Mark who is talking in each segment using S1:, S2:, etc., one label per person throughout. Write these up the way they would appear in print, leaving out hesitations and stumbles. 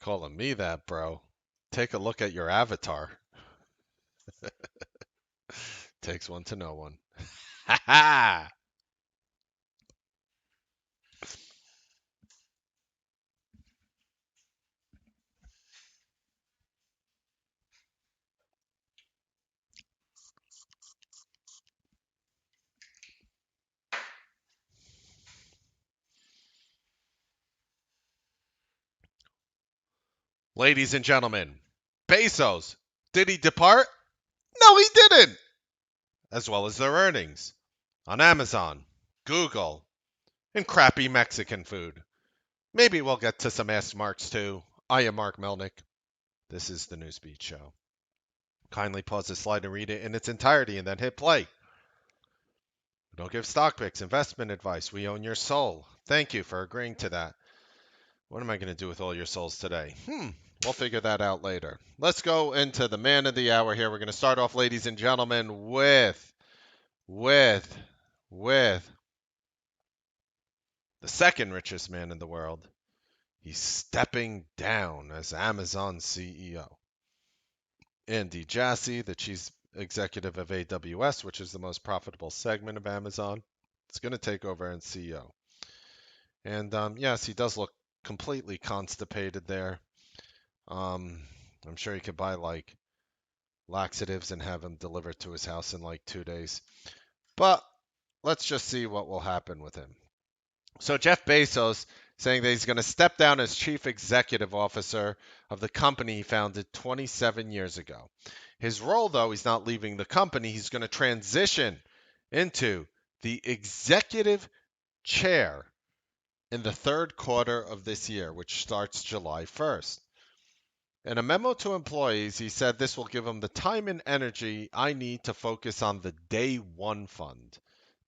S1: Calling me that, bro. Take a look at your avatar. Takes one to know one. Ha ha! Ladies and gentlemen, Bezos, did he depart? No, he didn't! As well as their earnings on Amazon, Google, and crappy Mexican food. Maybe we'll get to some ask marks too. I am Mark Melnick. This is the Newsbeat Show. Kindly pause the slide and read it in its entirety and then hit play. We don't give stock picks, investment advice. We own your soul. Thank you for agreeing to that. What am I going to do with all your souls today? We'll figure that out later. Let's go into the man of the hour here. We're going to start off, ladies and gentlemen, with, with the second richest man in the world. He's stepping down as Amazon CEO. Andy Jassy, the chief executive of AWS, which is the most profitable segment of Amazon, is going to take over as CEO. And yes, he does look completely constipated there. I'm sure he could buy like laxatives and have them delivered to his house in like 2 days. But let's just see what will happen with him. So Jeff Bezos saying that he's going to step down as chief executive officer of the company he founded 27 years ago. His role, though, he's not leaving the company. He's going to transition into the executive chair in the third quarter of this year, which starts July 1st. In a memo to employees, he said this will give him the time and energy I need to focus on the Day One Fund,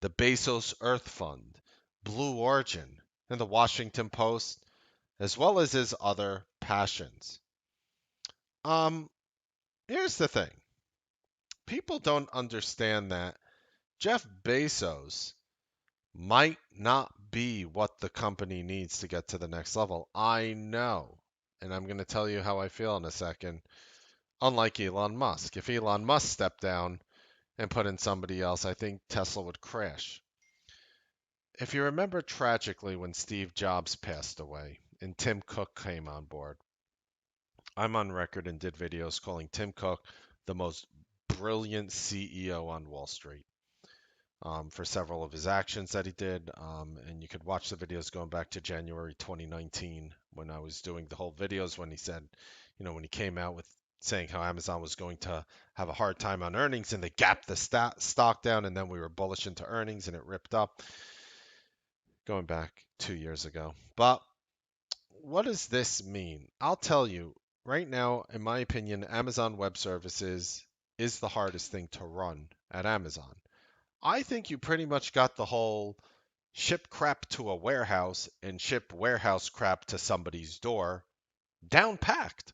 S1: the Bezos Earth Fund, Blue Origin, and the Washington Post, as well as his other passions. Um, Here's the thing. People don't understand that Jeff Bezos might not be what the company needs to get to the next level. I know. And I'm going to tell you how I feel in a second. Unlike Elon Musk. If Elon Musk stepped down and put in somebody else, I think Tesla would crash. If you remember tragically when Steve Jobs passed away and Tim Cook came on board, I'm on record and did videos calling Tim Cook the most brilliant CEO on Wall Street. For several of his actions that he did. And you could watch the videos going back to January 2019 when I was doing the whole videos when he said, when he came out with saying how Amazon was going to have a hard time on earnings and they gapped the stock down and then we were bullish into earnings and it ripped up going back 2 years ago. But what does this mean? I'll tell you right now, in my opinion, Amazon Web Services is the hardest thing to run at Amazon. I think you pretty much got the whole ship crap to a warehouse and ship warehouse crap to somebody's door down packed.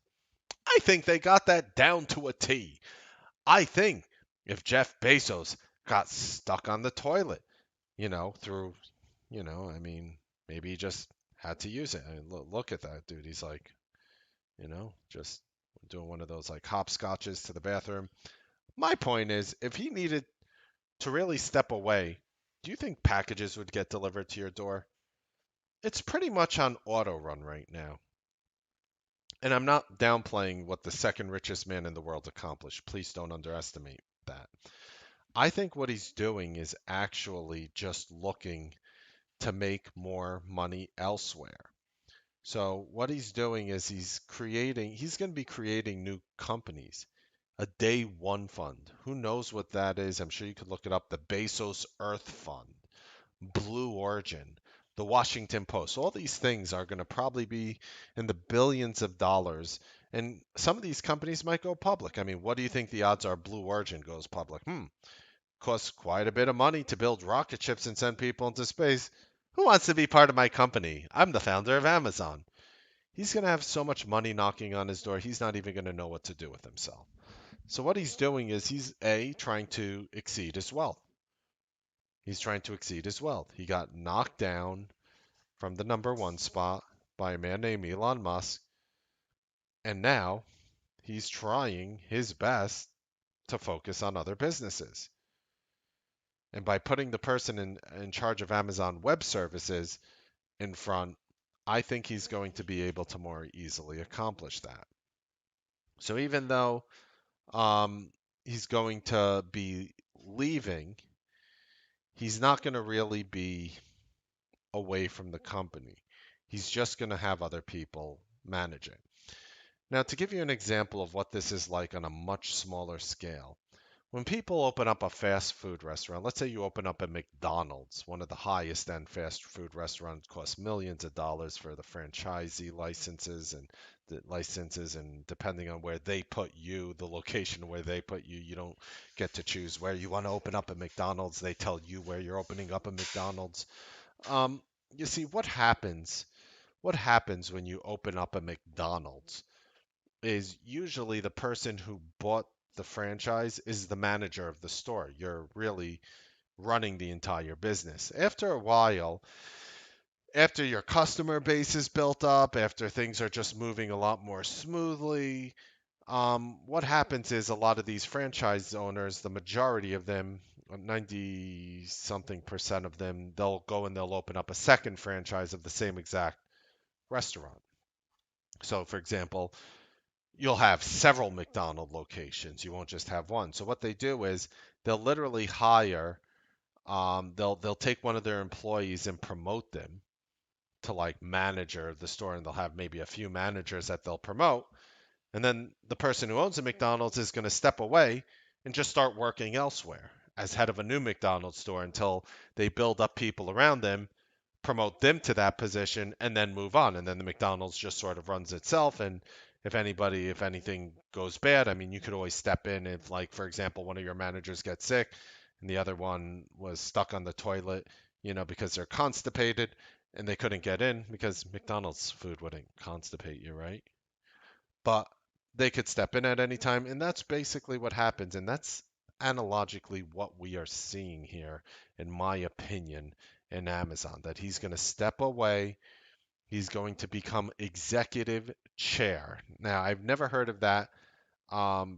S1: I think they got that down to a T. I think if Jeff Bezos got stuck on the toilet, through, I mean, maybe he just had to use it. I mean, look at that dude. He's like, just doing one of those like hopscotches to the bathroom. My point is, if he needed to really step away, do you think packages would get delivered to your door? It's pretty much on auto run right now. And I'm not downplaying what the second richest man in the world accomplished. Please don't underestimate that. I think what he's doing is actually just looking to make more money elsewhere. So what he's doing is he's going to be creating new companies. A Day One Fund. Who knows what that is? I'm sure you could look it up. The Bezos Earth Fund, Blue Origin, the Washington Post. All these things are going to probably be in the billions of dollars. And some of these companies might go public. I mean, what do you think the odds are Blue Origin goes public? Costs quite a bit of money to build rocket ships and send people into space. Who wants to be part of my company? I'm the founder of Amazon. He's going to have so much money knocking on his door, he's not even going to know what to do with himself. So what he's doing is he's trying to exceed his wealth. He's trying to exceed his wealth. He got knocked down from the number one spot by a man named Elon Musk. And now he's trying his best to focus on other businesses. And by putting the person in charge of Amazon Web Services in front, I think he's going to be able to more easily accomplish that. So even though um, he's going to be leaving, he's not going to really be away from the company. He's just going to have other people managing. Now, to give you an example of what this is like on a much smaller scale, when people open up a fast food restaurant, let's say you open up a McDonald's, one of the highest end fast food restaurants, costs millions of dollars for the franchisee licenses, and depending on where they put you, the location where they put you, you don't get to choose where you want to open up a McDonald's. They tell you where you're opening up a McDonald's. Um, you see what happens. What happens when you open up a McDonald's is usually the person who bought the franchise is the manager of the store. You're really running the entire business. After a while, after your customer base is built up, after things are just moving a lot more smoothly, what happens is a lot of these franchise owners, the majority of them, 90 something percent of them, they'll go and they'll open up a second franchise of the same exact restaurant. So, for example, you'll have several McDonald locations. You won't just have one. So what they do is they'll literally hire, they'll take one of their employees and promote them to like manager of the store, and they'll have maybe a few managers that they'll promote. And then the person who owns a McDonald's is going to step away and just start working elsewhere as head of a new McDonald's store until they build up people around them, promote them to that position, and then move on. And then the McDonald's just sort of runs itself. And if anything goes bad, I mean, you could always step in if, like, for example, one of your managers gets sick and the other one was stuck on the toilet, because they're constipated and they couldn't get in because McDonald's food wouldn't constipate you, right? But they could step in at any time, and that's basically what happens. And that's analogically what we are seeing here, in my opinion, in Amazon. That he's going to step away, he's going to become executive chair. Now, I've never heard of that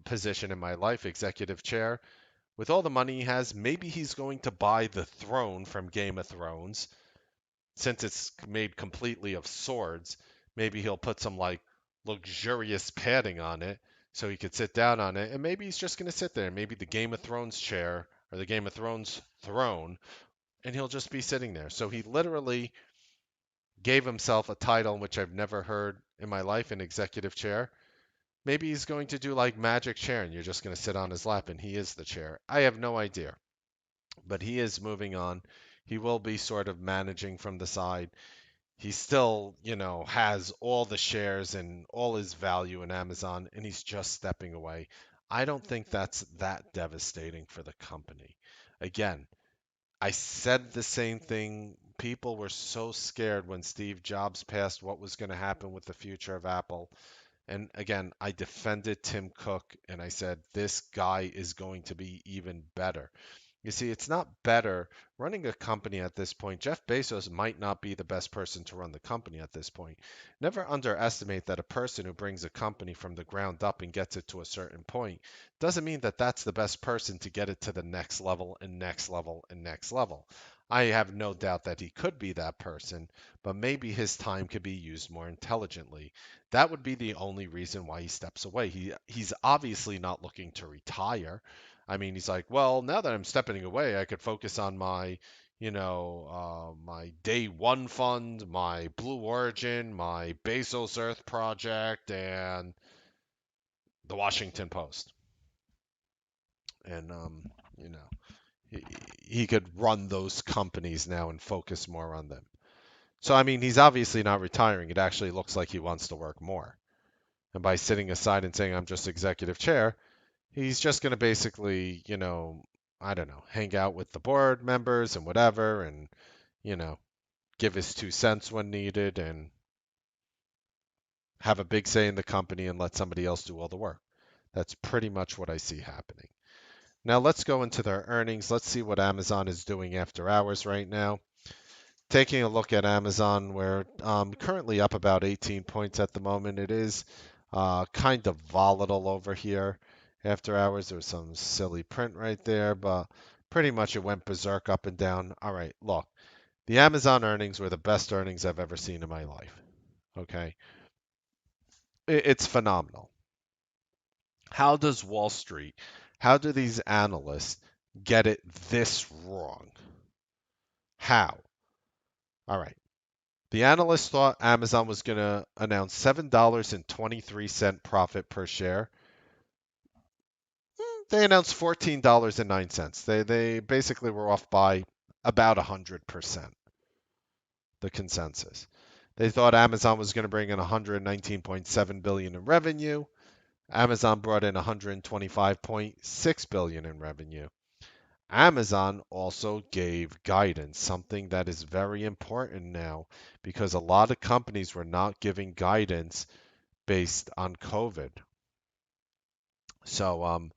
S1: position in my life, executive chair. With all the money he has, maybe he's going to buy the throne from Game of Thrones, since it's made completely of swords. Maybe he'll put some like luxurious padding on it so he could sit down on it, and maybe he's just going to sit there. Maybe the Game of Thrones chair or the Game of Thrones throne, and he'll just be sitting there. So he literally gave himself a title which I've never heard in my life, an executive chair. Maybe he's going to do like magic chair and you're just going to sit on his lap and he is the chair. I have no idea, but he is moving on. He will be sort of managing from the side. He still, has all the shares and all his value in Amazon, and he's just stepping away. I don't think that's that devastating for the company. Again, I said the same thing. People were so scared when Steve Jobs passed what was going to happen with the future of Apple. And again, I defended Tim Cook and I said, this guy is going to be even better. You see, it's not better running a company at this point. Jeff Bezos might not be the best person to run the company at this point. Never underestimate that a person who brings a company from the ground up and gets it to a certain point doesn't mean that that's the best person to get it to the next level and next level and next level. I have no doubt that he could be that person, but maybe his time could be used more intelligently. That would be the only reason why he steps away. He's obviously not looking to retire. I mean, he's like, well, now that I'm stepping away, I could focus on my, my day one fund, my Blue Origin, my Bezos Earth project, and the Washington Post. And, you know, he, he could run those companies now and focus more on them. So, I mean, he's obviously not retiring. It actually looks like he wants to work more. And by sitting aside and saying, I'm just executive chair, he's just going to basically, I don't know, hang out with the board members and whatever, and, you know, give his 2 cents when needed and have a big say in the company and let somebody else do all the work. That's pretty much what I see happening. Now let's go into their earnings. Let's see what Amazon is doing after hours right now. Taking a look at Amazon, we're currently up about 18 points at the moment. It is Kind of volatile over here. After hours, there was some silly print right there, but pretty much it went berserk up and down. All right, look, the Amazon earnings were the best earnings I've ever seen in my life. Okay, it's phenomenal. How does Wall Street, how do these analysts get it this wrong? How? All right. The analysts thought Amazon was going to announce $7.23 profit per share. They announced $14.09. They basically were off by about 100%, the consensus. They thought Amazon was going to bring in 119.7 billion in revenue. Amazon brought in 125.6 billion in revenue. Amazon also gave guidance, something that is very important now because a lot of companies were not giving guidance based on COVID. So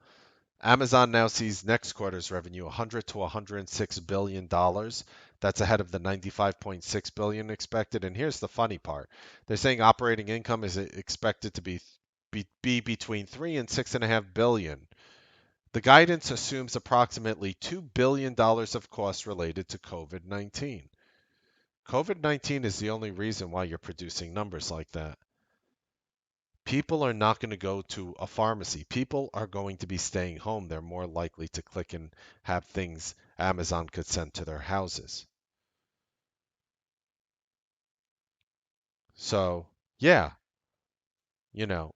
S1: Amazon now sees next quarter's revenue 100 to 106 billion dollars. That's ahead of the 95.6 billion expected. And here's the funny part: they're saying operating income is expected to be between 3 and 6.5 billion. The guidance assumes approximately $2 billion of costs related to COVID-19. COVID-19 is the only reason why you're producing numbers like that. People are not going to go to a pharmacy. People are going to be staying home. They're more likely to click and have things Amazon could send to their houses. So, yeah, you know,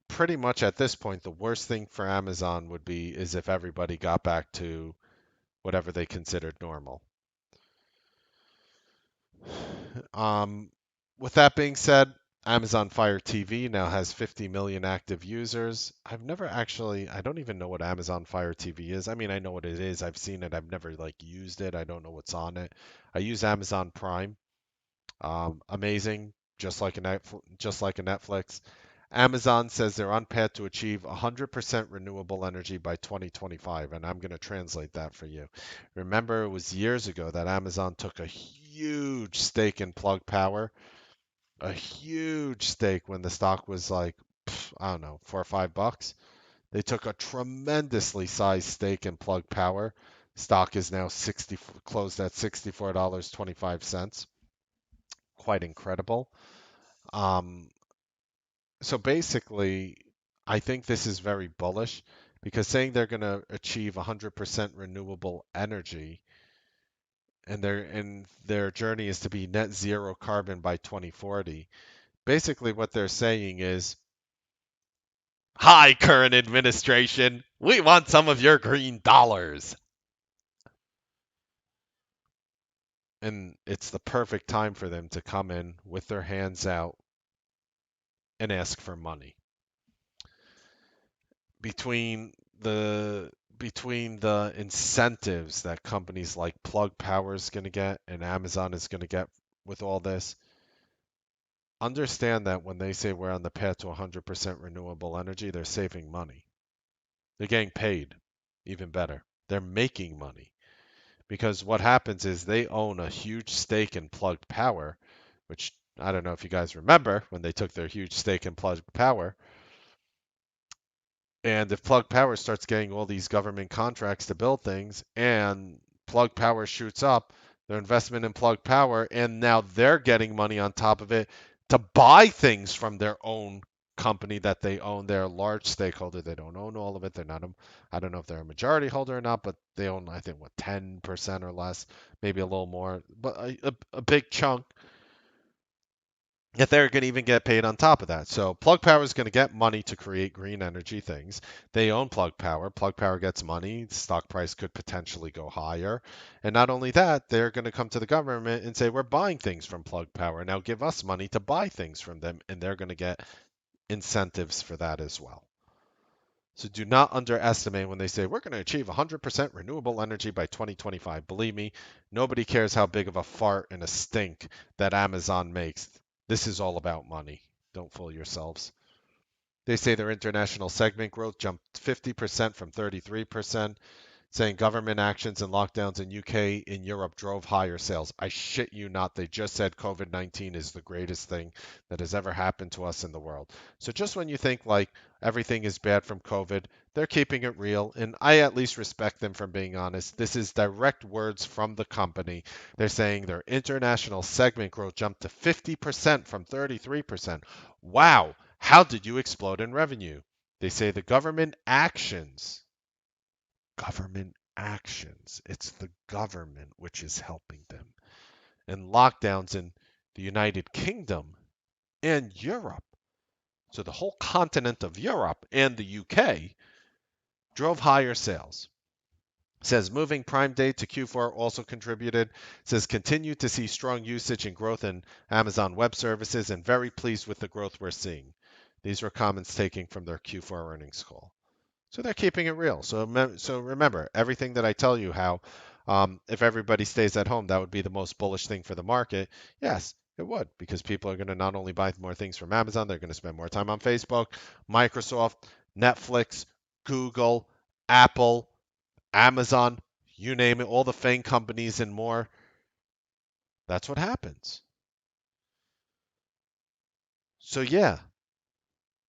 S1: pretty much at this point, the worst thing for Amazon would be is if everybody got back to whatever they considered normal. Um, with that being said, Amazon Fire TV now has 50 million active users. I don't even know what Amazon Fire TV is. I mean, I know what it is. I've seen it. I've never like used it. I don't know what's on it. I use Amazon Prime. Amazing, just like a Netflix. Amazon says they're on path to achieve 100% renewable energy by 2025, and I'm going to translate that for you. Remember, it was years ago that Amazon took a huge stake in Plug Power, a huge stake when the stock was like, I don't know, $4 or $5. They took a tremendously sized stake in Plug Power. Stock is now closed at $64.25. Quite incredible. Um, so basically, I think this is very bullish because saying they're going to achieve 100% renewable energy and their journey is to be net zero carbon by 2040. Basically, what they're saying is, "Hi, current administration, we want some of your green dollars." And it's the perfect time for them to come in with their hands out and ask for money. between between the incentives that companies like Plug Power is going to get and Amazon is going to get with all this, understand that when they say we're on the path to 100% renewable energy, they're saving money. They're getting paid, even better. They're making money because what happens is they own a huge stake in Plug Power, which I don't know if you guys remember when they took their huge stake in Plug Power. And if Plug Power starts getting all these government contracts to build things and Plug Power shoots up, their investment in Plug Power, and now they're getting money on top of it to buy things from their own company that they own. They're a large stakeholder. They don't own all of it. They're not I don't know if they're a majority holder or not, but they own, I think, what, 10% or less, maybe a little more, but a big chunk if they're going to even get paid on top of that. So Plug Power is going to get money to create green energy things. They own Plug Power. Plug Power gets money. The stock price could potentially go higher. And not only that, they're going to come to the government and say, we're buying things from Plug Power. Now give us money to buy things from them. And they're going to get incentives for that as well. So do not underestimate when they say we're going to achieve 100% renewable energy by 2025. Believe me, nobody cares how big of a fart and a stink that Amazon makes. This is all about money. Don't fool yourselves. They say their international segment growth jumped 50% from 33%. saying government actions and lockdowns in UK and Europe drove higher sales. I shit you not. They just said COVID-19 is the greatest thing that has ever happened to us in the world. So just when you think like everything is bad from COVID, they're keeping it real. And I at least respect them for being honest. This is direct words from the company. They're saying their international segment growth jumped to 50% from 33%. Wow. How did you explode in revenue? They say the government actions. It's the government which is helping them. And lockdowns in the United Kingdom and Europe. So the whole continent of Europe and the UK drove higher sales. Says moving Prime Day to Q4 also contributed. Says continue to see strong usage and growth in Amazon Web Services and very pleased with the growth we're seeing. These were comments taken from their Q4 earnings call. So they're keeping it real. So remember everything that I tell you how if everybody stays at home, that would be the most bullish thing for the market. Yes, it would because people are going to not only buy more things from Amazon, they're going to spend more time on Facebook, Microsoft, Netflix, Google, Apple, Amazon, you name it, all the FANG companies and more. That's what happens. So yeah,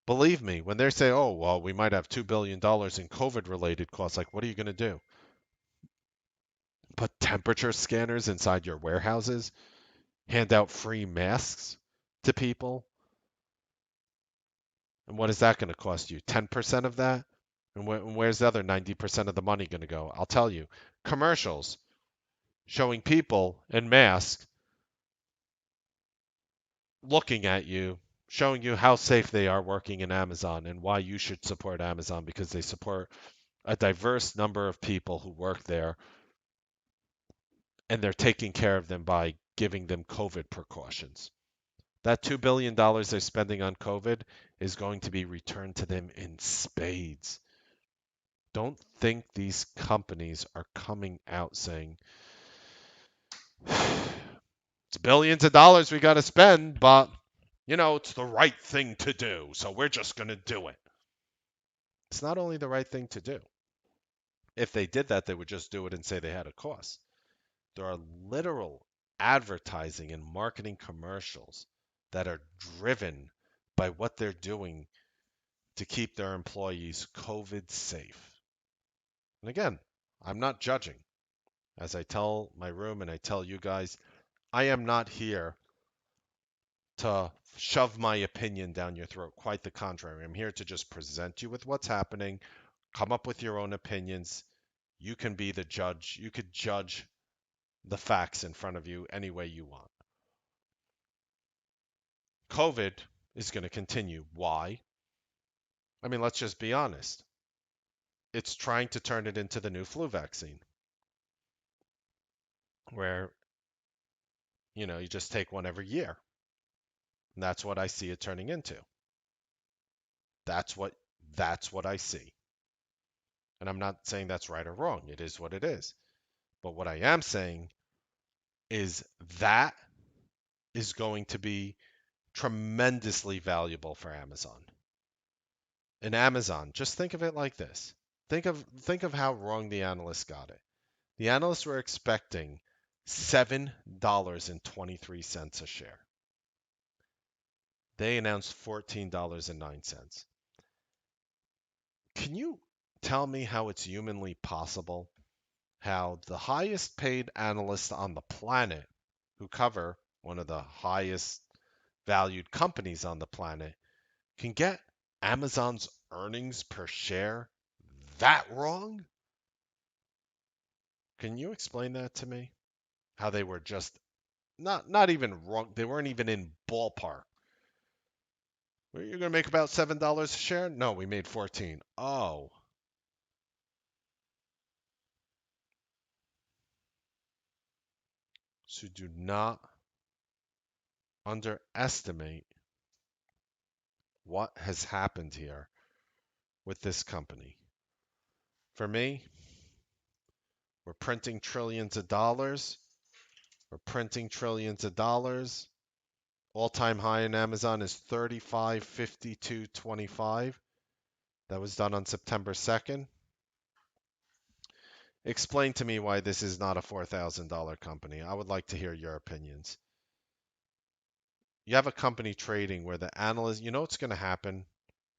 S1: believe me, when they say, "Oh, well, we might have $2 billion in COVID-related costs," like, what are you going to do? Put temperature scanners inside your warehouses, hand out free masks to people. And what is that going to cost you? 10% of that? And where's the other 90% of the money going to go? I'll tell you. Commercials showing people in masks looking at you, showing you how safe they are working in Amazon and why you should support Amazon because they support a diverse number of people who work there and they're taking care of them by giving them COVID precautions. That $2 billion they're spending on COVID is going to be returned to them in spades. Don't think these companies are coming out saying, it's billions of dollars we got to spend, but, it's the right thing to do, so we're just going to do it. It's not only the right thing to do. If they did that, they would just do it and say they had a cost. There are literal advertising and marketing commercials that are driven by what they're doing to keep their employees COVID safe. And again, I'm not judging. As I tell my room and I tell you guys, I am not here to shove my opinion down your throat. Quite the contrary. I'm here to just present you with what's happening, come up with your own opinions. You can be the judge. You could judge the facts in front of you any way you want. COVID is going to continue. Why? I mean, let's just be honest. It's trying to turn it into the new flu vaccine, where, you just take one every year. And that's what I see it turning into. That's what that's what I see. And I'm not saying that's right or wrong. It is what it is. But what I am saying is that is going to be tremendously valuable for Amazon. And Amazon, just think of it like this. Think of how wrong the analysts got it. The analysts were expecting $7.23 a share. They announced $14.09. Can you tell me how it's humanly possible how the highest paid analysts on the planet who cover one of the highest valued companies on the planet can get Amazon's earnings per share that wrong? Can you explain that to me? How they were just not even wrong. They weren't even in ballpark. You're going to make about $7 a share? No, we made 14. Oh, so do not underestimate what has happened here with this company. For me, we're printing trillions of dollars. We're printing trillions of dollars. All-time high in Amazon is 35.52.25. That was done on September 2nd. Explain to me why this is not a $4,000 company. I would like to hear your opinions. You have a company trading where the analyst, you know what's going to happen,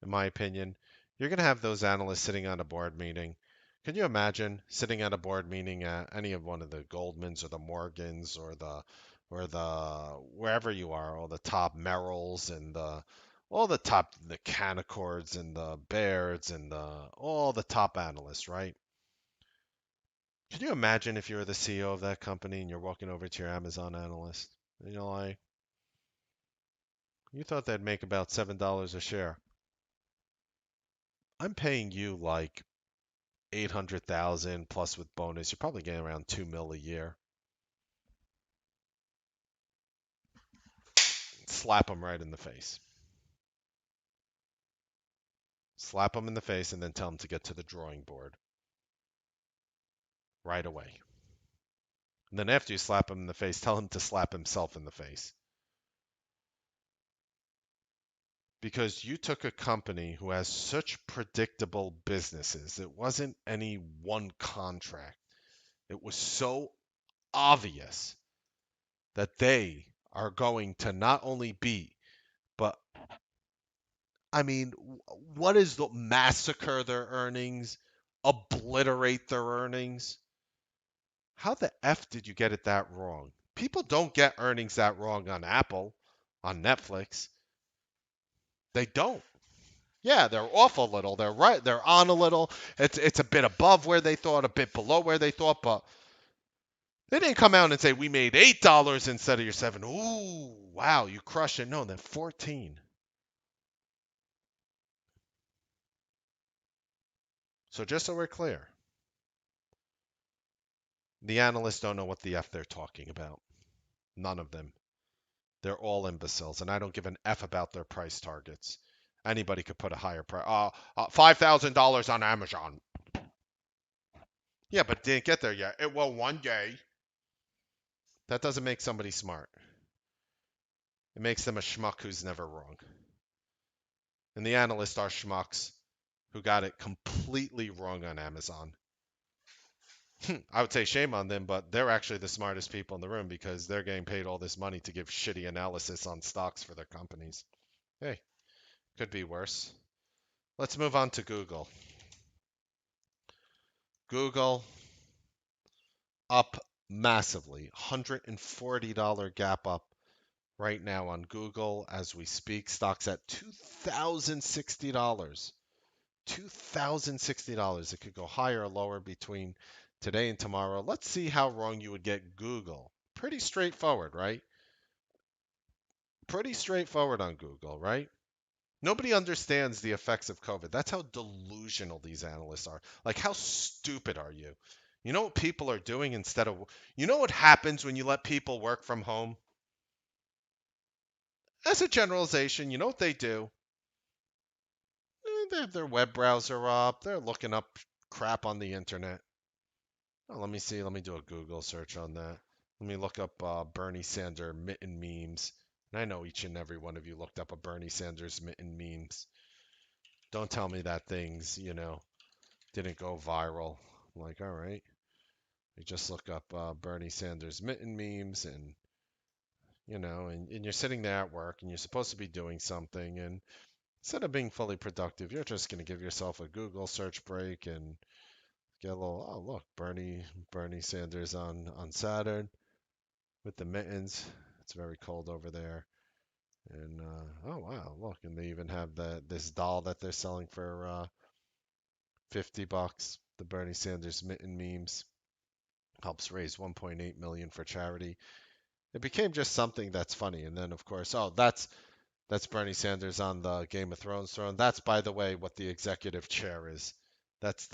S1: in my opinion? You're going to have those analysts sitting on a board meeting. Can you imagine sitting at a board meeting at any of one of the Goldmans or the Morgans or the wherever you are, all the top Merrills and the all the top the Canacords and the Bairds and the all the top analysts, right? Can you imagine if you were the CEO of that company and you're walking over to your Amazon analyst and you're like, you thought they'd make about $7 a share. I'm paying you like 800,000 plus with bonus. You're probably getting around 2 mil a year. Slap them right in the face. Slap them in the face and then tell them to get to the drawing board right away. And then after you slap him in the face, tell him to slap himself in the face. Because you took a company who has such predictable businesses. It wasn't any one contract. It was so obvious that they are going to not only beat, but I mean, what is the massacre their earnings, obliterate their earnings? How the F did you get it that wrong? People don't get earnings that wrong on Apple, on Netflix. They don't. Yeah, they're off a little. They're right. They're on a little. It's a bit above where they thought, a bit below where they thought, but they didn't come out and say we made $8 instead of your seven. Ooh, wow, you crush it. No, they're 14. So just so we're clear, the analysts don't know what the F they're talking about. None of them. They're all imbeciles, and I don't give an F about their price targets. Anybody could put a higher price. $5,000 on Amazon. Yeah, but didn't get there yet. It will one day. That doesn't make somebody smart. It makes them a schmuck who's never wrong. And the analysts are schmucks who got it completely wrong on Amazon. I would say shame on them, but they're actually the smartest people in the room because they're getting paid all this money to give shitty analysis on stocks for their companies. Hey, could be worse. Let's move on to Google. Google up massively. $140 gap up right now on Google as we speak. Stocks at $2,060. $2,060. It could go higher or lower between today and tomorrow. Let's see how wrong you would get Google. Pretty straightforward, right? Pretty straightforward on Google, right? Nobody understands the effects of COVID. That's how delusional these analysts are. Like, how stupid are you? You know what people are doing instead of, you know what happens when you let people work from home? As a generalization, you know what they do? They have their web browser up. They're looking up crap on the internet. Oh, let me see. Let me do a Google search on that. Let me look up Bernie Sanders mitten memes. And I know each and every one of you looked up a Bernie Sanders mitten memes. Don't tell me that things, didn't go viral. I'm like, all right. You just look up Bernie Sanders mitten memes and you're sitting there at work and you're supposed to be doing something. And instead of being fully productive, you're just going to give yourself a Google search break and get a little, oh, look, Bernie Sanders on Saturn with the mittens. It's very cold over there. And oh wow, look, and they even have this doll that they're selling for $50. The Bernie Sanders mitten memes helps raise 1.8 million for charity. It became just something that's funny. And then of course, oh, that's Bernie Sanders on the Game of Thrones throne. That's, by the way, what the executive chair is. That's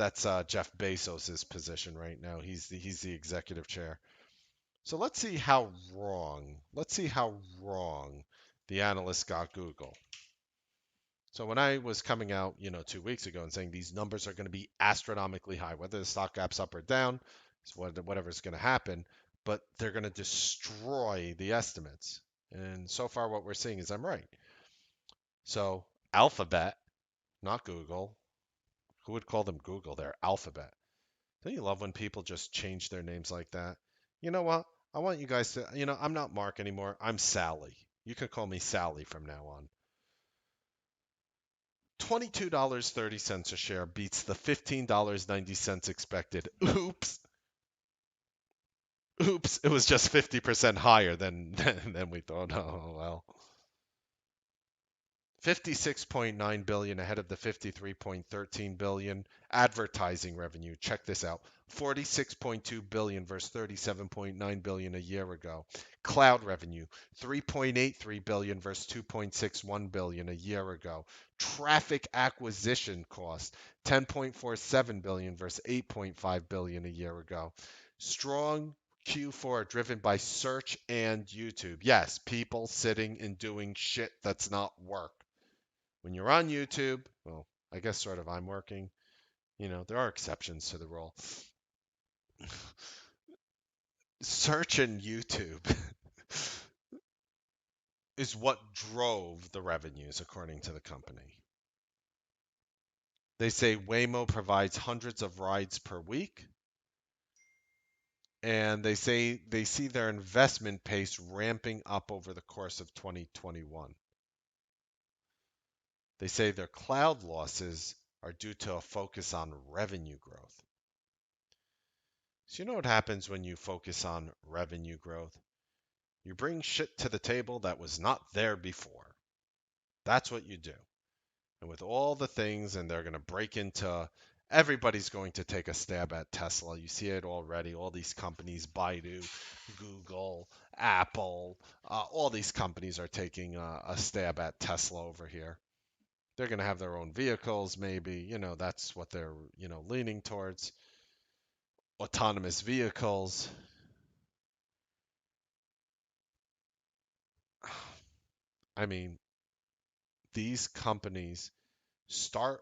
S1: Jeff Bezos's position right now. He's the executive chair. So let's see how wrong the analysts got Google. So when I was coming out, 2 weeks ago and saying these numbers are going to be astronomically high, whether the stock gap's up or down, it's whatever's going to happen, but they're going to destroy the estimates. And so far, what we're seeing is I'm right. So Alphabet, not Google. Who would call them Google? They're Alphabet. Don't you love when people just change their names like that? You know what? I want you guys to, I'm not Mark anymore. I'm Sally. You can call me Sally from now on. $22.30 a share beats the $15.90 expected. Oops. Oops. It was just 50% higher than we thought. Oh, well. 56.9 billion ahead of the 53.13 billion advertising revenue. Check this out. 46.2 billion versus 37.9 billion a year ago. Cloud revenue 3.83 billion versus 2.61 billion a year ago. Traffic acquisition cost 10.47 billion versus 8.5 billion a year ago. Strong Q4 driven by search and YouTube. Yes, people sitting and doing shit that's not work. When you're on YouTube, well, I guess sort of I'm working. There are exceptions to the rule. Search and YouTube is what drove the revenues, according to the company. They say Waymo provides hundreds of rides per week, and they say they see their investment pace ramping up over the course of 2021. They say their cloud losses are due to a focus on revenue growth. So you know what happens when you focus on revenue growth? You bring shit to the table that was not there before. That's what you do. And with all the things, and they're going to break into, everybody's going to take a stab at Tesla. You see it already. All these companies, Baidu, Google, Apple, all these companies are taking a stab at Tesla over here. They're going to have their own vehicles, maybe. That's what they're, leaning towards. Autonomous vehicles. I mean, these companies start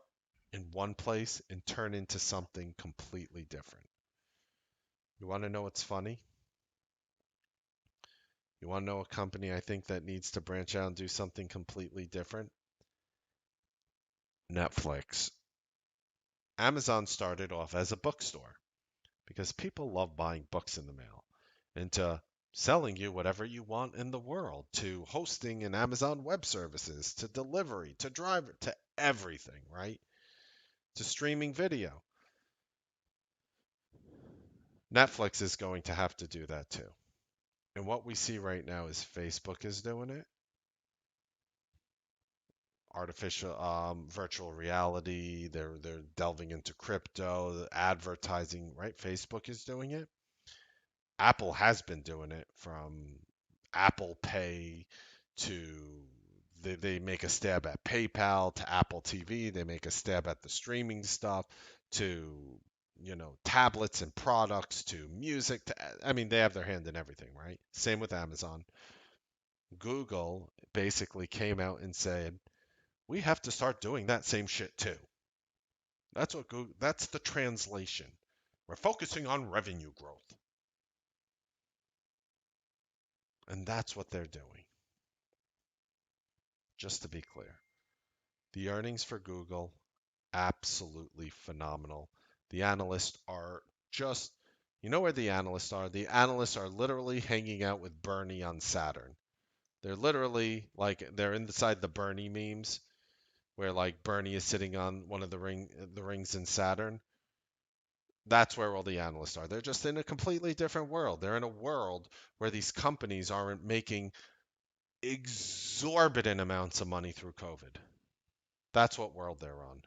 S1: in one place and turn into something completely different. You want to know what's funny? You want to know a company I think that needs to branch out and do something completely different? Netflix. Amazon started off as a bookstore because people love buying books in the mail, and to selling you whatever you want in the world, to hosting and Amazon Web Services, to delivery, to driver, to everything, right? To streaming video. Netflix is going to have to do that too. And what we see right now is Facebook is doing it. Artificial virtual reality, they're delving into crypto, advertising, right? Facebook is doing it. Apple has been doing it, from Apple Pay to they make a stab at PayPal, to Apple TV, they make a stab at the streaming stuff, to tablets and products, to music, I mean, they have their hand in everything, right? Same with Amazon. Google basically came out and said, we have to start doing that same shit too. That's the translation. We're focusing on revenue growth. And that's what they're doing. Just to be clear. The earnings for Google, absolutely phenomenal. The analysts are just, where the analysts are? The analysts are literally hanging out with Bernie on Saturn. They're literally like, they're inside the Bernie memes, where like Bernie is sitting on one of the rings in Saturn. That's where all the analysts are. They're just in a completely different world. They're in a world where these companies aren't making exorbitant amounts of money through COVID. That's what world they're on.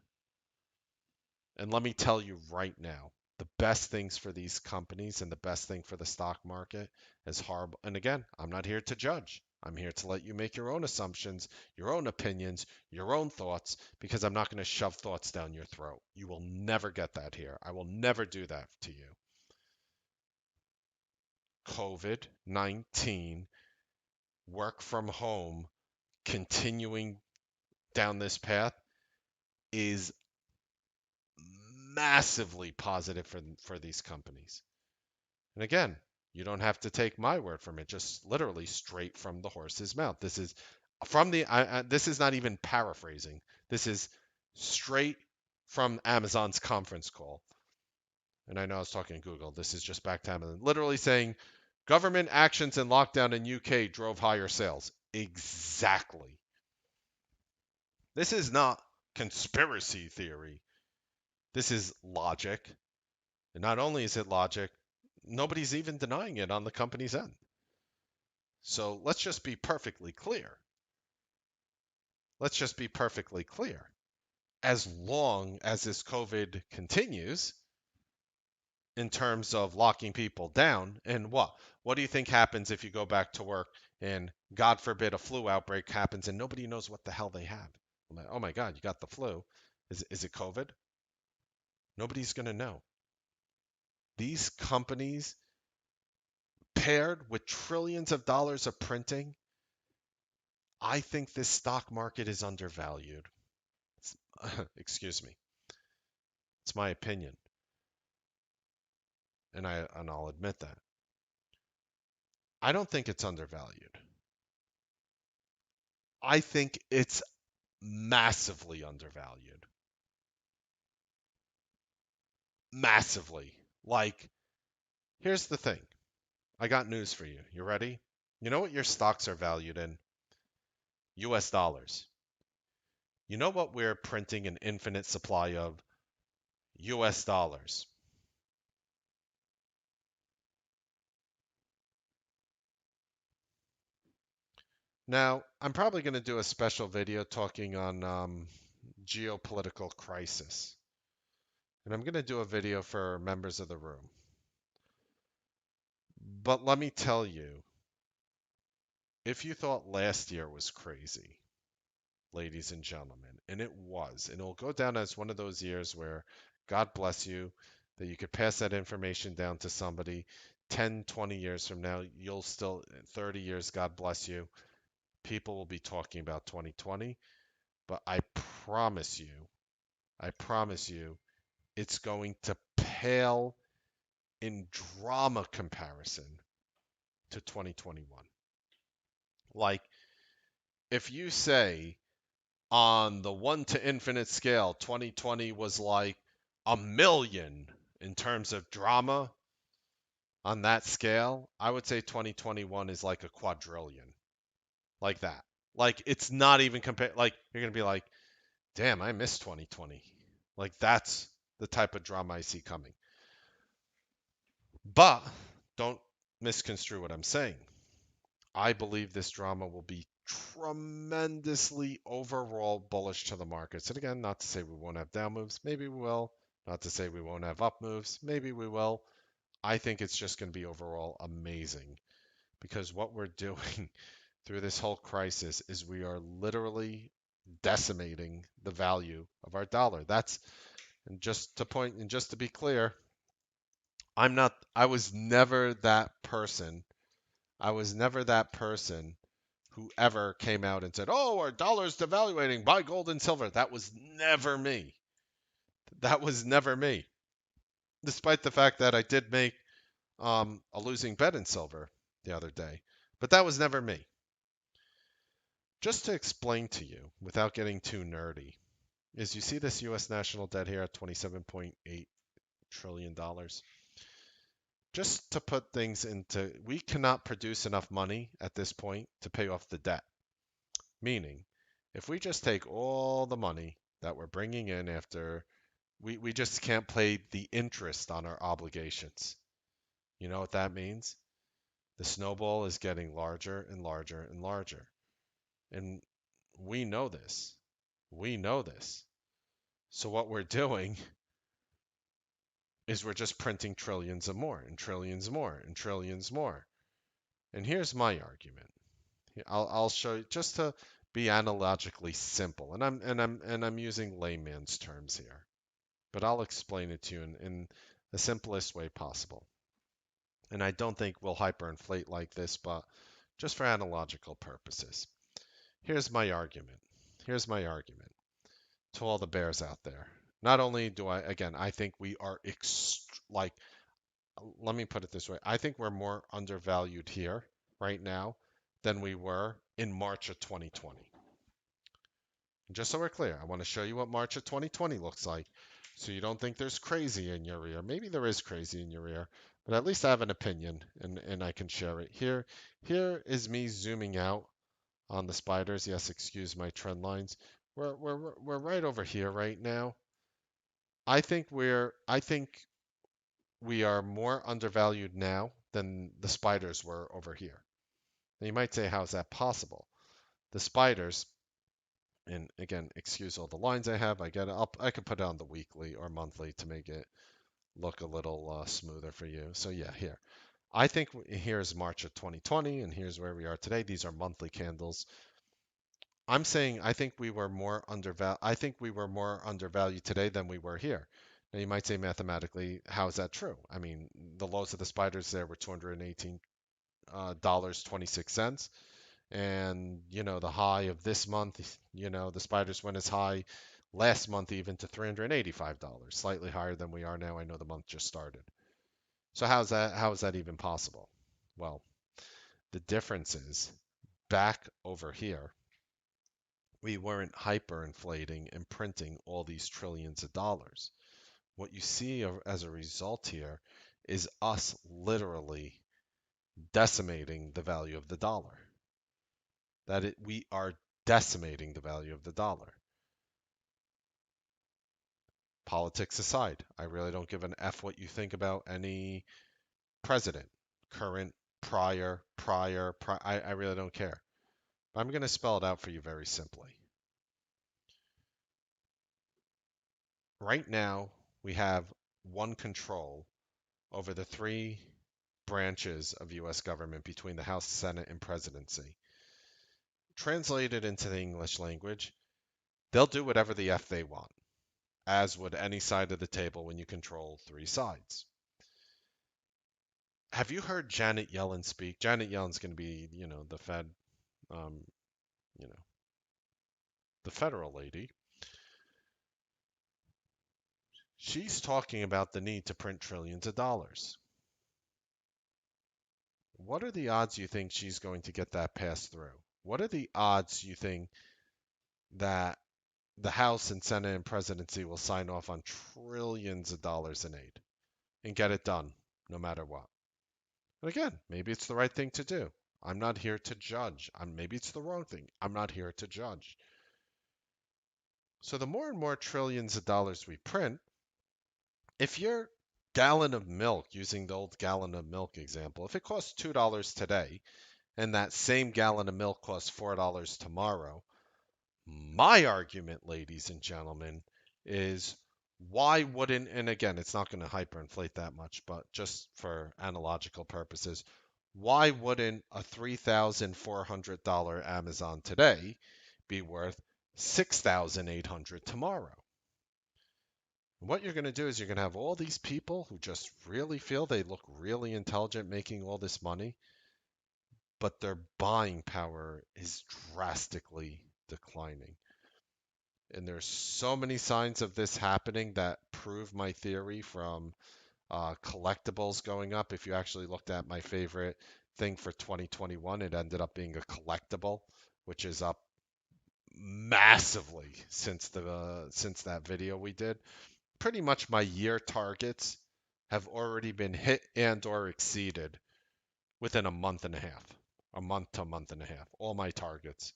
S1: And let me tell you right now, the best things for these companies and the best thing for the stock market is horrible. And again, I'm not here to judge. I'm here to let you make your own assumptions, your own opinions, your own thoughts, because I'm not going to shove thoughts down your throat. You will never get that here. I will never do that to you. COVID-19, work from home, continuing down this path is massively positive for these companies. And again, you don't have to take my word from it, just literally straight from the horse's mouth. This is from this is not even paraphrasing. This is straight from Amazon's conference call. and I know I was talking to Google, this is just back time, and literally saying government actions and lockdown in UK drove higher sales. Exactly. This is not conspiracy theory. This is logic. And not only is it logic, nobody's even denying it on the company's end. So let's just be perfectly clear. Let's just be perfectly clear. As long as this COVID continues, in terms of locking people down, and what do you think happens if you go back to work and God forbid a flu outbreak happens and nobody knows what the hell they have? I'm like, oh my God, you got the flu. Is it COVID? Nobody's going to know. These companies, paired with trillions of dollars of printing, I think this stock market is undervalued. Excuse me. It's my opinion. And I'll admit that. I don't think it's undervalued. I think it's massively undervalued. Massively. Like, here's the thing. I got news for you. You ready? You know what your stocks are valued in? US dollars. You know what we're printing an infinite supply of? US dollars. Now, I'm probably going to do a special video talking on geopolitical crisis. And I'm going to do a video for members of the room. But let me tell you, if you thought last year was crazy, ladies and gentlemen, and it was, and it'll go down as one of those years where God bless you, that you could pass that information down to somebody 10, 20 years from now, you'll still, 30 years, God bless you, people will be talking about 2020, but I promise you, it's going to pale in drama comparison to 2021. Like, if you say on the 1 to infinite scale, 2020 was like a million in terms of drama on that scale, I would say 2021 is like a quadrillion, like that. Like, it's not even compared. Like, you're going to be like, damn, I miss 2020. Like, that's the type of drama I see coming. But don't misconstrue what I'm saying. I believe this drama will be tremendously overall bullish to the markets. And again, not to say we won't have down moves. Maybe we will. Not to say we won't have up moves. Maybe we will. I think it's just going to be overall amazing because what we're doing through this whole crisis is we are literally decimating the value of our dollar. That's, and just to point, and just to be clear, I was never that person. I was never that person who ever came out and said, "Oh, our dollar's devaluating, buy gold and silver." That was never me. That was never me. Despite the fact that I did make a losing bet in silver the other day, but that was never me. Just to explain to you, without getting too nerdy, is you see this U.S. national debt here at $27.8 trillion dollars. Just to put things into, we cannot produce enough money at this point to pay off the debt. Meaning, if we just take all the money that we're bringing in after, we just can't pay the interest on our obligations. You know what that means? The snowball is getting larger and larger and larger. And we know this. We know this. So what we're doing is we're just printing trillions of more and trillions more and trillions more. And here's my argument. I'll show you just to be analogically simple. And I'm using layman's terms here. But I'll explain it to you in the simplest way possible. And I don't think we'll hyperinflate like this, but just for analogical purposes. Here's my argument. Here's my argument to all the bears out there. Not only do I think we are like, let me put it this way. I think we're more undervalued here right now than we were in March of 2020. And just so we're clear, I want to show you what March of 2020 looks like, so you don't think there's crazy in your ear. Maybe there is crazy in your ear, but at least I have an opinion and I can share it. Here is me zooming out on the spiders. Yes, excuse my trend lines. We're right over here right now. I think we are more undervalued now than the spiders were over here. Now you might say, how is that possible? The spiders, and again, excuse all the lines I have. I get it up. I could put it on the weekly or monthly to make it look a little smoother for you. So yeah, here. I think here's March of 2020, and here's where we are today. These are monthly candles. I'm saying I think we were more undervalued. I think we were more undervalued today than we were here. Now you might say mathematically, how is that true? I mean, the lows of the spiders there were $218 dollars 26 cents, and the high of this month, the spiders went as high last month even to $385, slightly higher than we are now. I know the month just started. So how is that even possible? Well, the difference is back over here we weren't hyperinflating and printing all these trillions of dollars. What you see as a result here is us literally decimating the value of the dollar. We are decimating the value of the dollar. Politics aside, I really don't give an F what you think about any president, current, prior. I really don't care. I'm going to spell it out for you very simply. Right now, we have one control over the three branches of U.S. government between the House, Senate, and presidency. Translated into the English language, they'll do whatever the F they want, as would any side of the table when you control three sides. Have you heard Janet Yellen speak? Janet Yellen's going to be, the Fed, um, you know, the federal lady. She's talking about the need to print trillions of dollars. What are the odds you think she's going to get that passed through? What are the odds you think that the House and Senate and presidency will sign off on trillions of dollars in aid and get it done no matter what? And again, maybe it's the right thing to do. I'm not here to judge. Maybe it's the wrong thing. I'm not here to judge. So the more and more trillions of dollars we print, if your gallon of milk, using the old gallon of milk example, if it costs $2 today and that same gallon of milk costs $4 tomorrow, my argument, ladies and gentlemen, is why wouldn't, and again, it's not going to hyperinflate that much, but just for analogical purposes, why wouldn't a $3,400 Amazon today be worth $6,800 tomorrow? What you're going to do is you're going to have all these people who just really feel they look really intelligent making all this money, but their buying power is drastically declining. And there's so many signs of this happening that prove my theory from collectibles going up. If you actually looked at my favorite thing for 2021, it ended up being a collectible, which is up massively since that video we did. Pretty much my year targets have already been hit and or exceeded within a month and a half, a month to a month and a half. All my targets.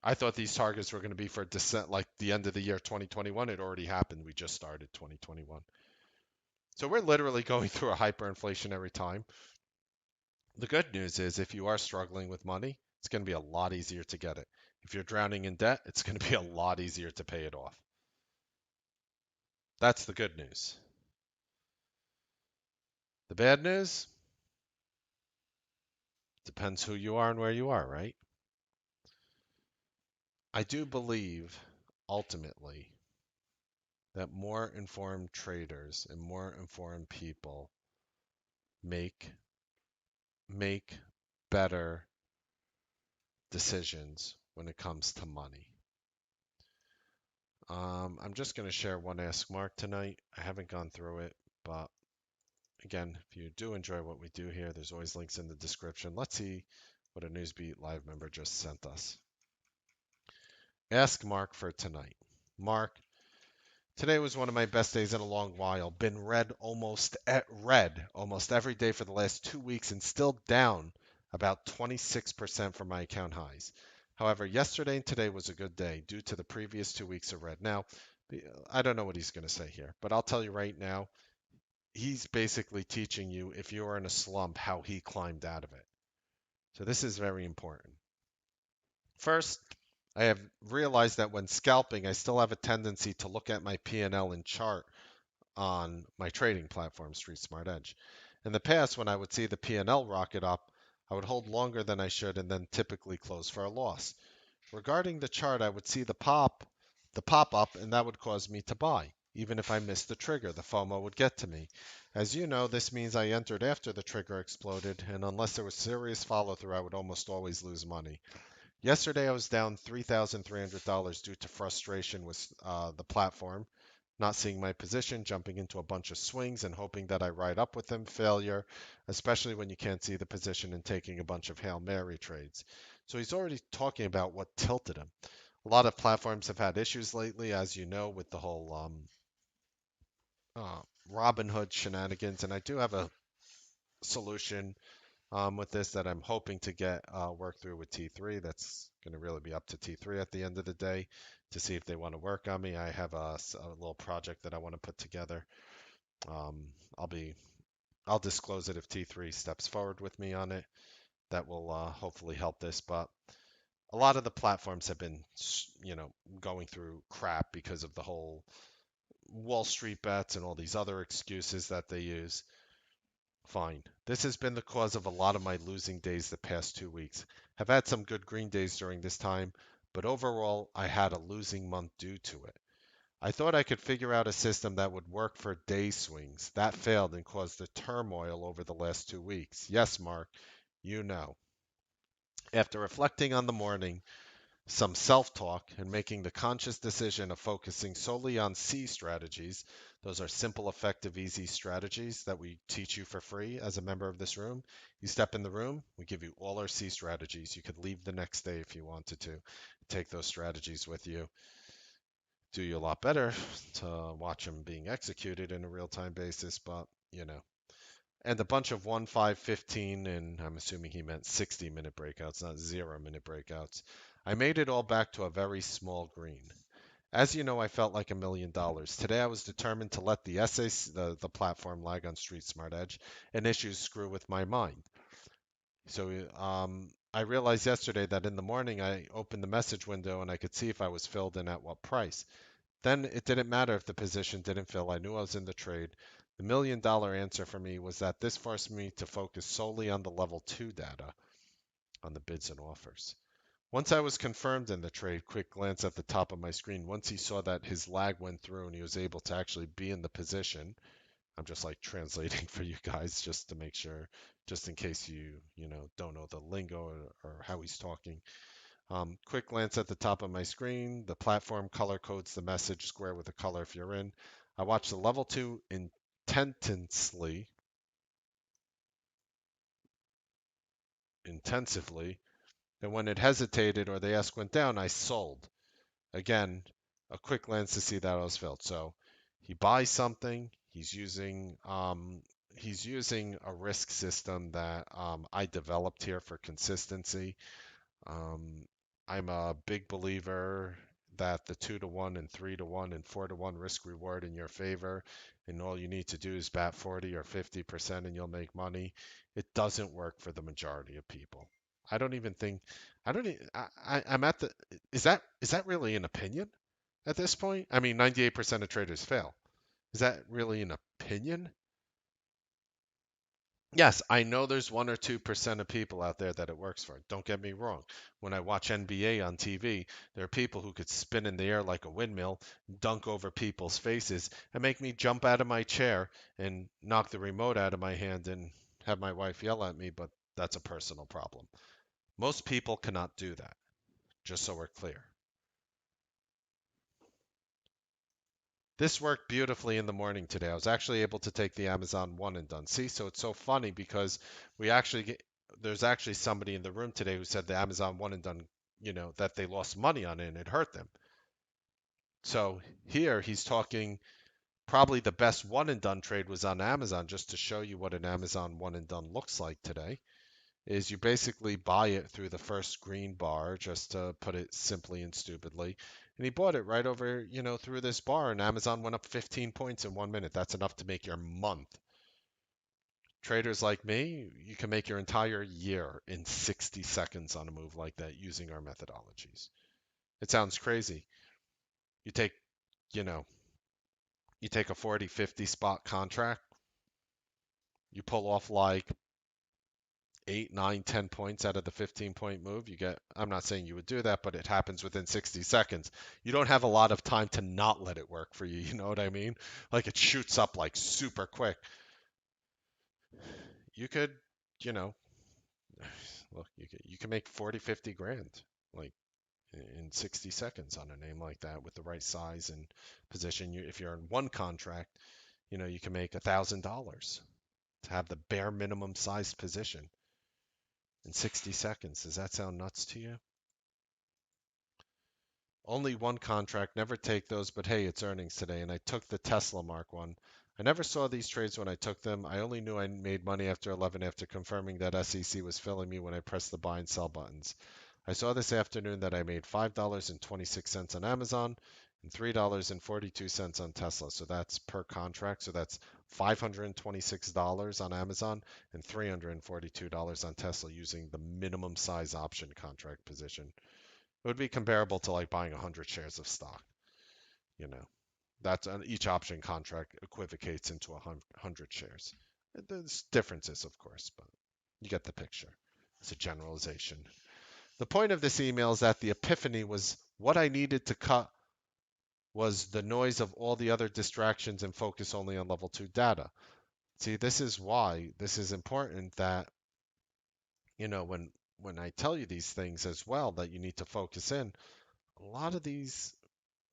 S1: I thought these targets were going to be for descent, like the end of the year 2021. It already happened. We just started 2021. So we're literally going through a hyperinflationary time. The good news is if you are struggling with money, it's going to be a lot easier to get it. If you're drowning in debt, it's going to be a lot easier to pay it off. That's the good news. The bad news depends who you are and where you are, right? I do believe ultimately that more informed traders and more informed people make make better decisions when it comes to money. I'm just going to share one Ask Mark tonight. I haven't gone through it, but again, if you do enjoy what we do here, there's always links in the description. Let's see what a Newsbeat Live member just sent us. Ask Mark for tonight. Mark, today was one of my best days in a long while. Been read almost every day for the last 2 weeks and still down about 26% from my account highs. However, yesterday and today was a good day due to the previous 2 weeks of red. Now, I don't know what he's going to say here, but I'll tell you right now, he's basically teaching you if you are in a slump how he climbed out of it. So this is very important. First, I have realized that when scalping, I still have a tendency to look at my P&L and chart on my trading platform, Street Smart Edge. In the past, when I would see the P&L rocket up, I would hold longer than I should and then typically close for a loss. Regarding the chart, I would see the pop up, and that would cause me to buy. Even if I missed the trigger, the FOMO would get to me. As you know, this means I entered after the trigger exploded, and unless there was serious follow through, I would almost always lose money. Yesterday, I was down $3,300 due to frustration with the platform, not seeing my position, jumping into a bunch of swings and hoping that I ride up with him. Failure, especially when you can't see the position and taking a bunch of Hail Mary trades. So he's already talking about what tilted him. A lot of platforms have had issues lately, as you know, with the whole uh, Robinhood shenanigans, and I do have a solution with this that I'm hoping to get work through with T3. That's going to really be up to T3 at the end of the day to see if they want to work on me. I have a little project that I want to put together. Um, I'll be I'll disclose it if T3 steps forward with me on it. That will hopefully help this. But a lot of the platforms have been, going through crap because of the whole Wall Street bets and all these other excuses that they use. Fine. This has been the cause of a lot of my losing days the past 2 weeks. Have had some good green days during this time, but overall, I had a losing month due to it. I thought I could figure out a system that would work for day swings. That failed and caused the turmoil over the last 2 weeks. Yes, Mark, you know. After reflecting on the morning, some self talk, and making the conscious decision of focusing solely on C strategies. Those are simple, effective, easy strategies that we teach you for free as a member of this room. You step in the room, we give you all our C strategies. You could leave the next day if you wanted to. Take those strategies with you. Do you a lot better to watch them being executed in a real time basis, but and a bunch of 1, 5, 15, and I'm assuming he meant 60-minute breakouts, not 0-minute breakouts. I made it all back to a very small green. As you know, I felt like $1 million. Today, I was determined to let the SAC, the platform lag on Street Smart Edge, and issues screw with my mind. So I realized yesterday that in the morning I opened the message window and I could see if I was filled in at what price. Then it didn't matter if the position didn't fill. I knew I was in the trade. The $1 million answer for me was that this forced me to focus solely on the level 2 data, on the bids and offers. Once I was confirmed in the trade, quick glance at the top of my screen. Once he saw that his lag went through and he was able to actually be in the position, I'm just like translating for you guys just to make sure, just in case you don't know the lingo or how he's talking. Quick glance at the top of my screen. The platform color codes the message square with a color if you're in. I watched the level 2 intensively, and when it hesitated or the S went down, I sold. Again, a quick glance to see that I was filled. So he buys something. He's using a risk system that I developed here for consistency. Um, I'm a big believer that the 2 to 1 and 3 to 1 and 4 to 1 risk reward in your favor, and all you need to do is bat 40 or 50% and you'll make money. It doesn't work for the majority of people. I don't even think I don't e- I'm at the is that really an opinion at this point? I mean, 98% of traders fail. Is that really an opinion? Yes, I know there's 1 or 2% of people out there that it works for. Don't get me wrong. When I watch NBA on TV, there are people who could spin in the air like a windmill, dunk over people's faces, and make me jump out of my chair and knock the remote out of my hand and have my wife yell at me, but that's a personal problem. Most people cannot do that, just so we're clear. This worked beautifully in the morning today. I was actually able to take the Amazon one and done. See, so it's so funny because we actually get, there's actually somebody in the room today who said the Amazon one and done that they lost money on it and it hurt them. So here he's talking probably the best one and done trade was on Amazon, just to show you what an Amazon one and done looks like today. Is you basically buy it through the first green bar, just to put it simply and stupidly. And he bought it right over, through this bar, and Amazon went up 15 points in 1 minute. That's enough to make your month. Traders like me, you can make your entire year in 60 seconds on a move like that using our methodologies. It sounds crazy. You take, you know, you take a 40, 50 spot contract, you pull off like 8, 9, 10 points out of the 15-point move. You get, I'm not saying you would do that, but it happens within 60 seconds. You don't have a lot of time to not let it work for you. You know what I mean? Like it shoots up like super quick. You could, you know, look, you can make 40, 50 grand like in 60 seconds on a name like that with the right size and position. If you're in one contract, you can make $1,000 to have the bare minimum sized position in 60 seconds. Does that sound nuts to you? Only one contract, never take those, but hey, it's earnings today, and I took the Tesla mark one. I never saw these trades when I took them. I only knew I made money after 11 after confirming that SEC was filling me when I pressed the buy and sell buttons. I saw this afternoon that I made $5.26 on Amazon and $3.42 on Tesla. So that's per contract. So that's $526 on Amazon and $342 on Tesla using the minimum size option contract position. It would be comparable to like buying 100 shares of stock. You know, that's each option contract equivocates into 100 shares. There's differences, of course, but you get the picture. It's a generalization. The point of this email is that the epiphany was what I needed to cut was the noise of all the other distractions and focus only on level 2 data. See, this is why this is important that, when I tell you these things as well, that you need to focus in, a lot of these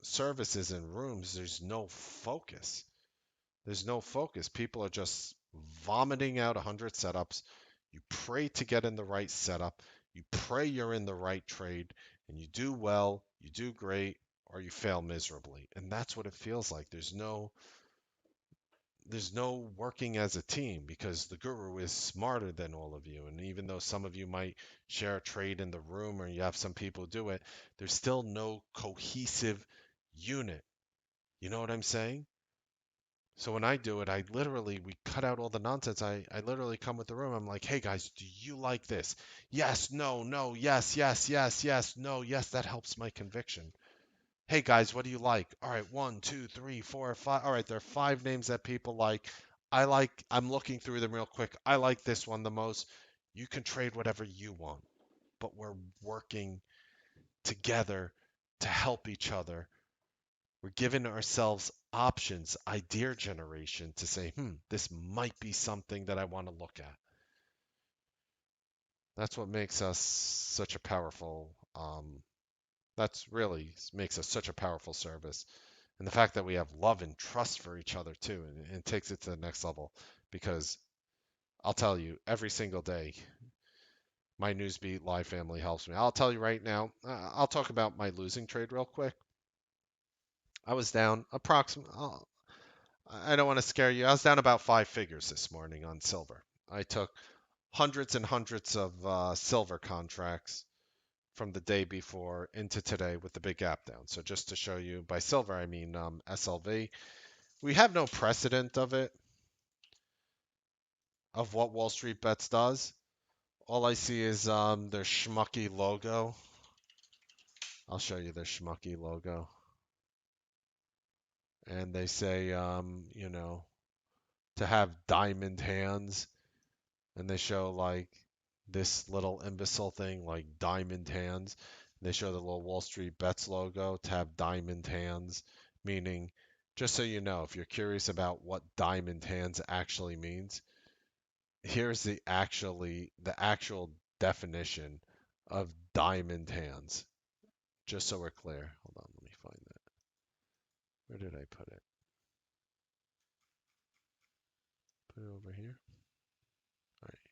S1: services and rooms, there's no focus. There's no focus. People are just vomiting out 100 setups. You pray to get in the right setup. You pray you're in the right trade, and you do well, you do great, or you fail miserably. And that's what it feels like. There's no working as a team because the guru is smarter than all of you. And even though some of you might share a trade in the room or you have some people do it, there's still no cohesive unit. You know what I'm saying? So when I do it, we cut out all the nonsense. I literally come with the room. I'm like, hey guys, do you like this? Yes, no, no, yes, yes, yes, yes, no, yes. That helps my conviction. Hey guys, what do you like? All right, 1, 2, 3, 4, 5. All right, there are 5 names that people like. I'm looking through them real quick. I like this one the most. You can trade whatever you want, but we're working together to help each other. We're giving ourselves options, idea generation to say, this might be something that I want to look at. That's what makes us such a powerful, that's really makes us such a powerful service. And the fact that we have love and trust for each other too, and it takes it to the next level. Because I'll tell you, every single day, my Newsbeat Live family helps me. I'll tell you right now, I'll talk about my losing trade real quick. I was down approximately, I don't want to scare you. I was down about 5 figures this morning on silver. I took hundreds and hundreds of silver contracts from the day before into today with the big gap down. So just to show you, by silver, I mean SLV. We have no precedent of what Wall Street Bets does. All I see is their schmucky logo. I'll show you their schmucky logo. And they say, to have diamond hands. And they show like this little imbecile thing like diamond hands. They show the little Wall Street Bets logo to have diamond hands, meaning, just so you know, if you're curious about what diamond hands actually means, here's the actual definition of diamond hands, just so we're clear. Hold on, let me find that. Where did I put it? Put it over here. All right.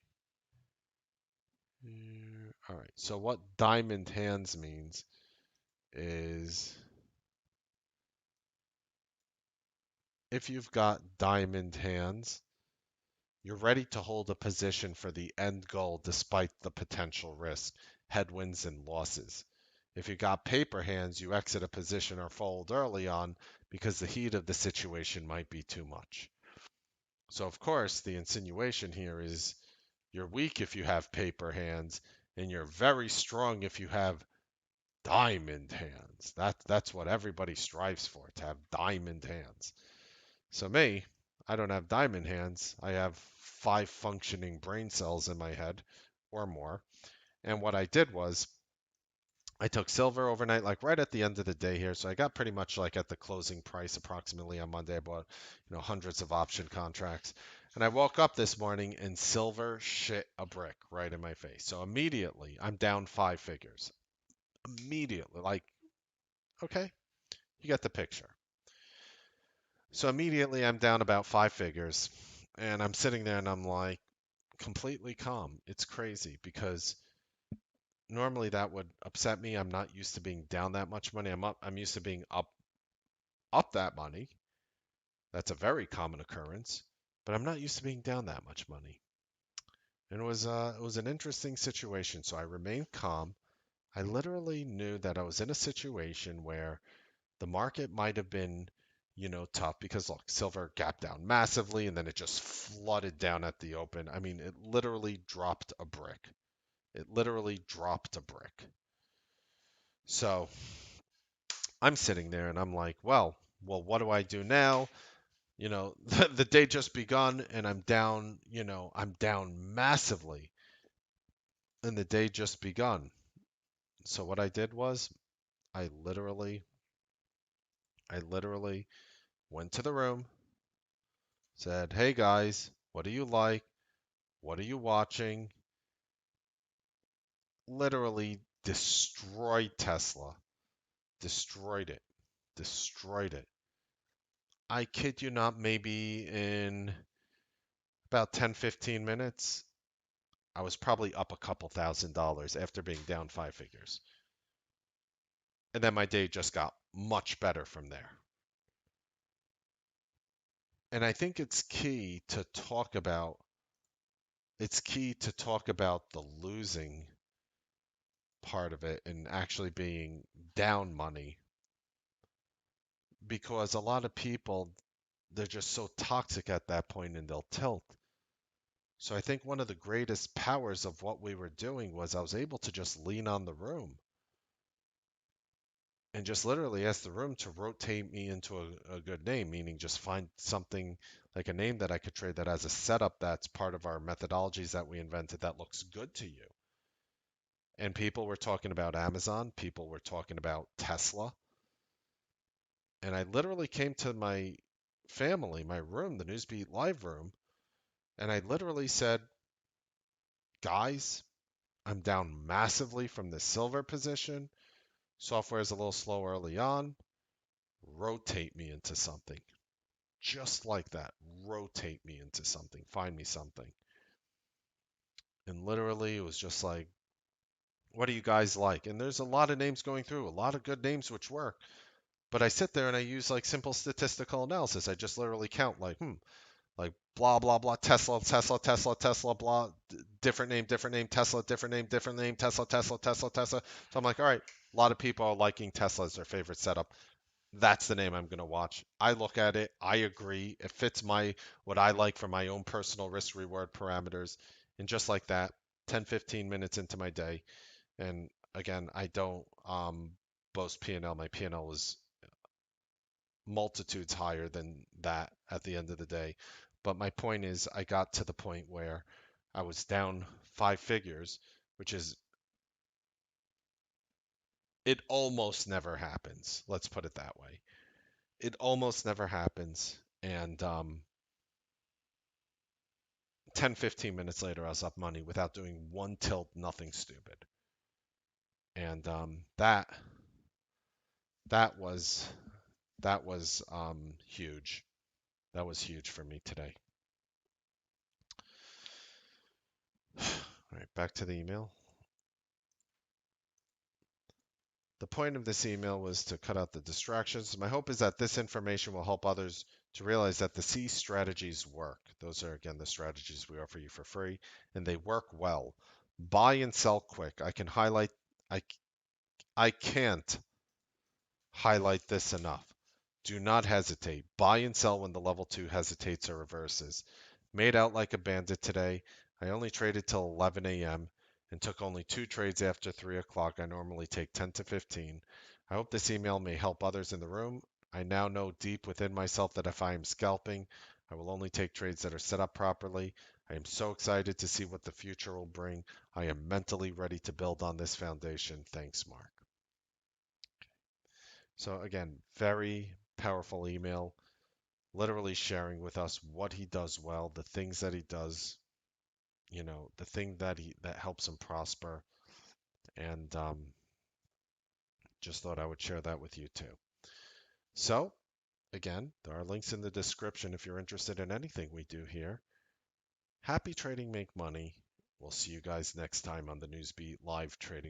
S1: Here. All right. So what diamond hands means is if you've got diamond hands, you're ready to hold a position for the end goal despite the potential risk, headwinds, and losses. If you got paper hands, you exit a position or fold early on because the heat of the situation might be too much. So, of course, the insinuation here is you're weak if you have paper hands, and you're very strong if you have diamond hands. That's what everybody strives for, to have diamond hands. So me, I don't have diamond hands. I have 5 functioning brain cells in my head or more. And what I did was I took silver overnight, like right at the end of the day here. So I got pretty much like at the closing price approximately on Monday. I bought, hundreds of option contracts. And I woke up this morning and silver shit a brick right in my face. So immediately I'm down 5 figures. Immediately, like, okay, you get the picture. So immediately I'm down about 5 figures. And I'm sitting there and I'm like completely calm. It's crazy because normally that would upset me. I'm not used to being down that much money. I'm used to being up that money. That's a very common occurrence, but I'm not used to being down that much money. And it was an interesting situation. So I remained calm. I literally knew that I was in a situation where the market might have been, tough because look, silver gapped down massively and then it just flooded down at the open. I mean, it literally dropped a brick. It literally dropped a brick. So I'm sitting there and I'm like, well, what do I do now? The day just begun and I'm down massively and the day just begun. So what I did was I literally, I literally went to the room, said, hey guys, what do you like? What are you watching? Literally destroyed Tesla, destroyed it, destroyed it. I kid you not, maybe in about 10, 15 minutes, I was probably up a couple $1,000s after being down 5 figures. And then my day just got much better from there. And I think it's key to talk about the losing part of it and actually being down money because a lot of people they're just so toxic at that point and they'll tilt. So I think one of the greatest powers of what we were doing was I was able to just lean on the room and just literally ask the room to rotate me into a good name, meaning just find something like a name that I could trade that has a setup that's part of our methodologies that we invented that looks good to you. And people were talking about Amazon, people were talking about Tesla. And I literally came to my family, my room, the Newsbeat live room, and I literally said, guys, I'm down massively from the silver position. Software is a little slow early on. Rotate me into something. Just like that. Rotate me into something. Find me something. And literally, it was just like, what do you guys like? And there's a lot of names going through, a lot of good names which work. But I sit there and I use like simple statistical analysis. I just literally count like blah blah blah Tesla Tesla Tesla Tesla blah different name Tesla different name Tesla Tesla Tesla Tesla. So I'm like, all right, a lot of people are liking Tesla as their favorite setup. That's the name I'm going to watch. I look at it, I agree, it fits my what I like for my own personal risk reward parameters, and just like that, 10 15 minutes into my day, and again, I don't boast P&L. My P&L was multitudes higher than that at the end of the day. But my point is, I got to the point where I was down 5 figures, which is, it almost never happens. Let's put it that way. It almost never happens. And 10, 15 minutes later, I was up money without doing one tilt, nothing stupid. And that was huge. That was huge for me today. All right, back to the email. The point of this email was to cut out the distractions. My hope is that this information will help others to realize that the C strategies work. Those are, again, the strategies we offer you for free, and they work well. Buy and sell quick. I, I can't highlight this enough. Do not hesitate. Buy and sell when the level 2 hesitates or reverses. Made out like a bandit today. I only traded till 11 a.m. and took only 2 trades after 3 o'clock. I normally take 10 to 15. I hope this email may help others in the room. I now know deep within myself that if I am scalping, I will only take trades that are set up properly. I am so excited to see what the future will bring. I am mentally ready to build on this foundation. Thanks, Mark. So again, very powerful email, literally sharing with us what he does well, the things that he does, the thing that helps him prosper, and just thought I would share that with you too. So again, there are links in the description if you're interested in anything we do here. Happy trading, make money. We'll see you guys next time on the Newsbeat live trading.